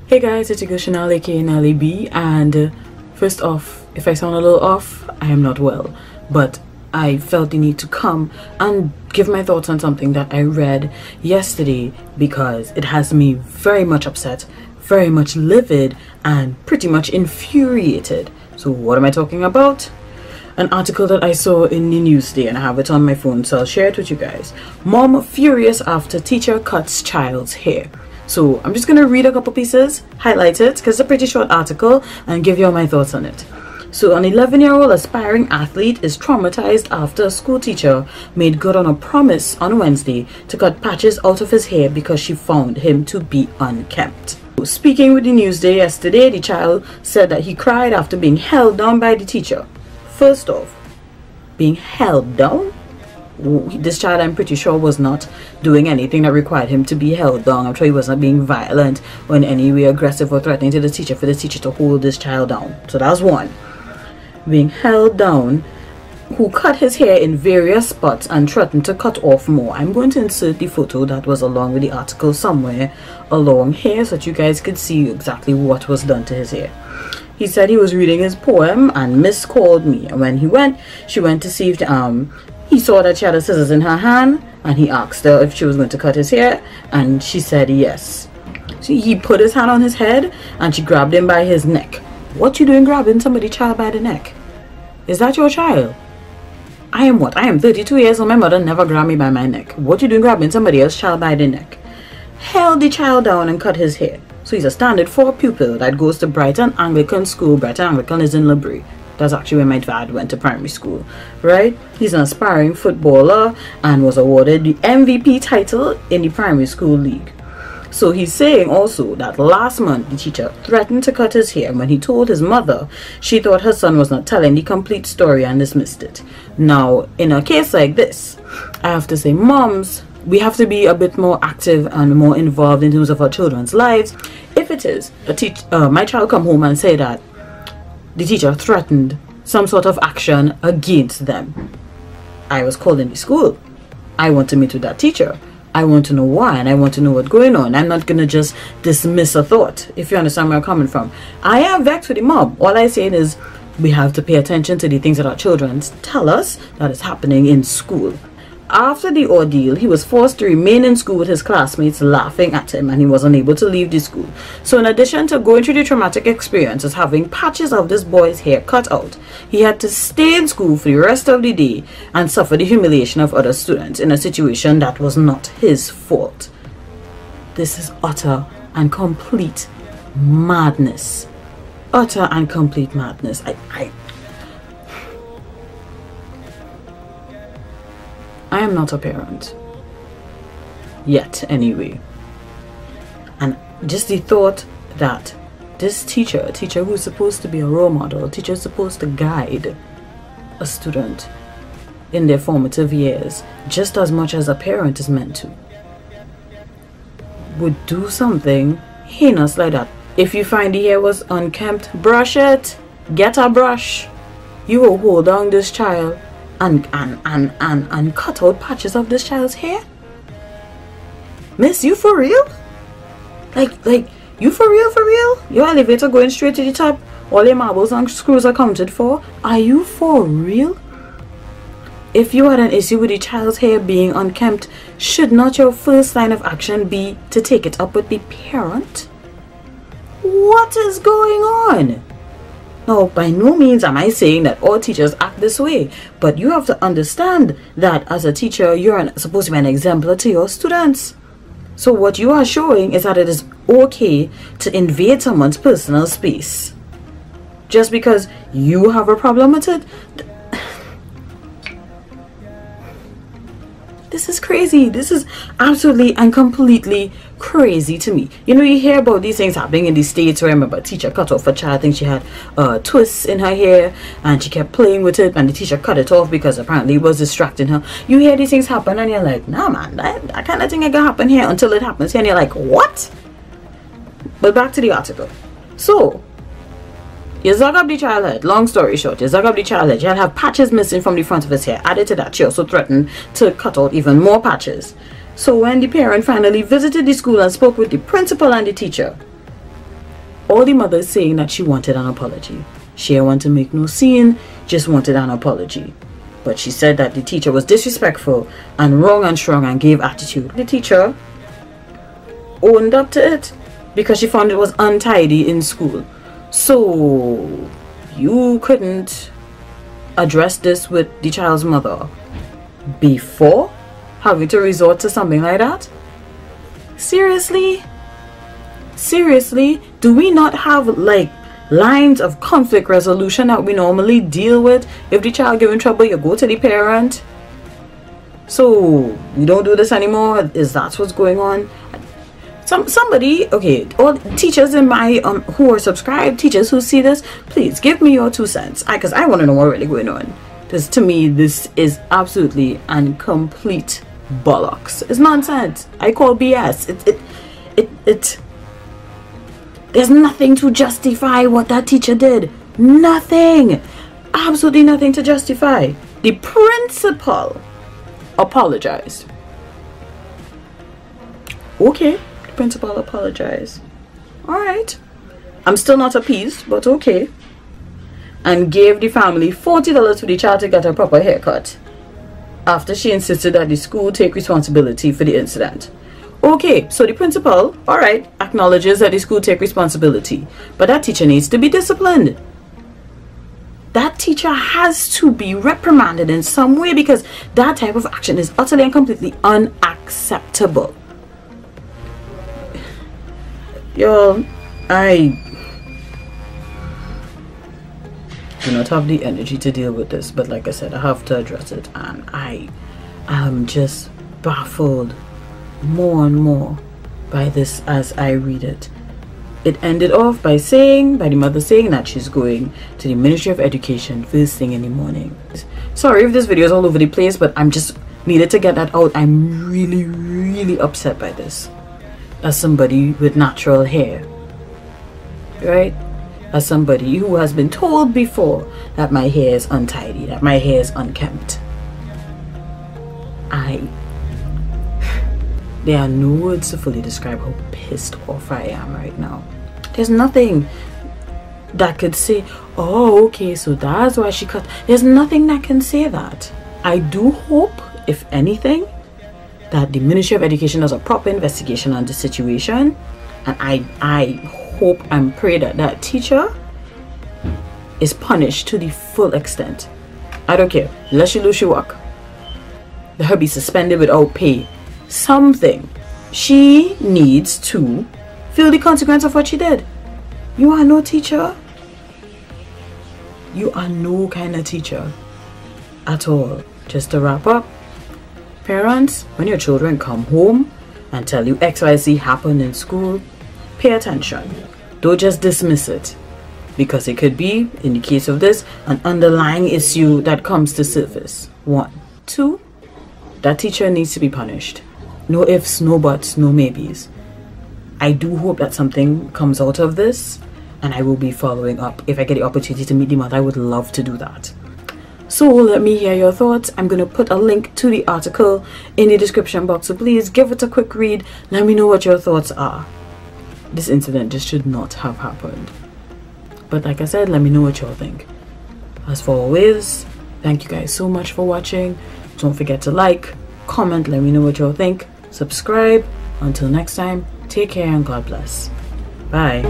Hey guys, it's your girl Chanel aka Nally B, and first off, if I sound a little off, I am not well, but I felt the need to come and give my thoughts on something that I read yesterday because it has me very much upset, very much livid, and pretty much infuriated. So what am I talking about? An article that I saw in the news today, and I have it on my phone, so I'll share it with you guys. Mom furious after teacher cuts child's hair. So I'm just going to read a couple pieces, highlight it, because it's a pretty short article, and give you all my thoughts on it. So an 11-year-old aspiring athlete is traumatized after a school teacher made good on a promise on Wednesday to cut patches out of his hair because she found him to be unkempt. Speaking with the Newsday yesterday, the child said that he cried after being held down by the teacher. First off, being held down? This child, I'm pretty sure, was not doing anything that required him to be held down. I'm sure he was not being violent or in any way aggressive or threatening to the teacher for the teacher to hold this child down. So that's one. Being held down, who cut his hair in various spots and threatened to cut off more. I'm going to insert the photo that was along with the article somewhere along here so that you guys could see exactly what was done to his hair. He said he was reading his poem and Miss called me, and when she went to see if he saw that she had a scissors in her hand, and he asked her if she was going to cut his hair, and she said yes. So he put his hand on his head and she grabbed him by his neck. What you doing grabbing somebody's child by the neck? Is that your child? I am what? I am 32 years old. My mother never grabbed me by my neck. What you doing grabbing somebody else's child by the neck? Held the child down and cut his hair. So he's a standard 4 pupil that goes to Brighton Anglican School. Brighton Anglican is in Liberia. That's actually where my dad went to primary school, right? He's an aspiring footballer and was awarded the MVP title in the primary school league. So he's saying also that last month the teacher threatened to cut his hair. When he told his mother, she thought her son was not telling the complete story and dismissed it. Now, in a case like this, I have to say, moms, we have to be a bit more active and more involved in terms of our children's lives. If it is my child come home and say that the teacher threatened some sort of action against them, I was called in the school. I want to meet with that teacher. I want to know why, and I want to know what's going on. I'm not going to just dismiss a thought, if you understand where I'm coming from. I am vexed with the mob. All I say is we have to pay attention to the things that our children tell us that is happening in school. After the ordeal, he was forced to remain in school with his classmates laughing at him, and he was unable to leave the school. So in addition to going through the traumatic experience of having patches of this boy's hair cut out, he had to stay in school for the rest of the day and suffer the humiliation of other students in a situation that was not his fault. This is utter and complete madness. Utter and complete madness. I am not a parent yet anyway, and just the thought that this teacher, a teacher who's supposed to be a role model, a teacher who's supposed to guide a student in their formative years just as much as a parent is meant to, would do something heinous like that. If you find the hair was unkempt, brush it. Get a brush. You will hold down this child and cut out patches of this child's hair? Miss, you for real? Like you for real? Your elevator going straight to the top, all your marbles and screws are counted for? Are you for real? If you had an issue with the child's hair being unkempt, should not your first line of action be to take it up with the parent? What is going on? Now, by no means am I saying that all teachers act this way, but you have to understand that as a teacher, you're supposed to be an exemplar to your students. So what you are showing is that it is okay to invade someone's personal space. Just because you have a problem with it? This is crazy. This is absolutely and completely crazy to me. You know, you hear about these things happening in the States. Where I remember a teacher cut off a child. I think she had twists in her hair and she kept playing with it, and the teacher cut it off because apparently it was distracting her. You hear these things happen and you're like, nah man, that kind of thing ain't gonna happen here until it happens here, and you're like, what? But back to the article. So you zug up the child head. Long story short, you zug up the child head. You'll have patches missing from the front of his hair. Added to that, she also threatened to cut out even more patches. So when the parent finally visited the school and spoke with the principal and the teacher, all the mother is saying that she wanted an apology. She didn't want to make no scene, just wanted an apology. But she said that the teacher was disrespectful and wrong and strong and gave attitude. The teacher owned up to it because she found it was untidy in school. So you couldn't address this with the child's mother before having to resort to something like that? Seriously? Seriously? Do we not have like lines of conflict resolution that we normally deal with? If the child get in trouble, you go to the parent. So we don't do this anymore? Is that what's going on? Somebody, okay, all teachers in my who are subscribed, teachers who see this, please give me your 2 cents, because I want to know what really going on. Because to me, this is absolutely and complete bollocks. It's nonsense. I call BS. There's nothing to justify what that teacher did. Nothing. Absolutely nothing to justify. The principal apologized. Okay. Principal apologized. Alright. I'm still not appeased, but okay. And gave the family $40 for the child to get a proper haircut after she insisted that the school take responsibility for the incident. Okay, so the principal, alright, acknowledges that the school take responsibility, but that teacher needs to be disciplined. That teacher has to be reprimanded in some way, because that type of action is utterly and completely unacceptable. Y'all, I do not have the energy to deal with this, but like I said, I have to address it, and I am just baffled more and more by this as I read it. It ended off by the mother saying that she's going to the Ministry of Education first thing in the morning. Sorry if this video is all over the place, but I'm just needed to get that out. I'm really upset by this. As somebody with natural hair, right? As somebody who has been told before that my hair is untidy, that my hair is unkempt. There are no words to fully describe how pissed off I am right now. There's nothing that could say, oh, okay, so that's why she cut. There's nothing that can say that. I do hope, if anything, that the Ministry of Education does a proper investigation on the situation, and I hope and pray that that teacher is punished to the full extent. I don't care, let she lose her work, let her be suspended without pay, something. She needs to feel the consequence of what she did. You are no teacher. You are no kind of teacher at all. Just to wrap up, parents, when your children come home and tell you XYZ happened in school, pay attention. Don't just dismiss it, because it could be, in the case of this, an underlying issue that comes to surface. 1. 2, that teacher needs to be punished. No ifs, no buts, no maybes. I do hope that something comes out of this, and I will be following up. If I get the opportunity to meet the mother, I would love to do that. So let me hear your thoughts. I'm going to put a link to the article in the description box, so please give it a quick read. Let me know what your thoughts are. This incident just should not have happened. But like I said, let me know what y'all think. As for always, thank you guys so much for watching. Don't forget to like, comment, let me know what y'all think. Subscribe. Until next time, take care and God bless. Bye.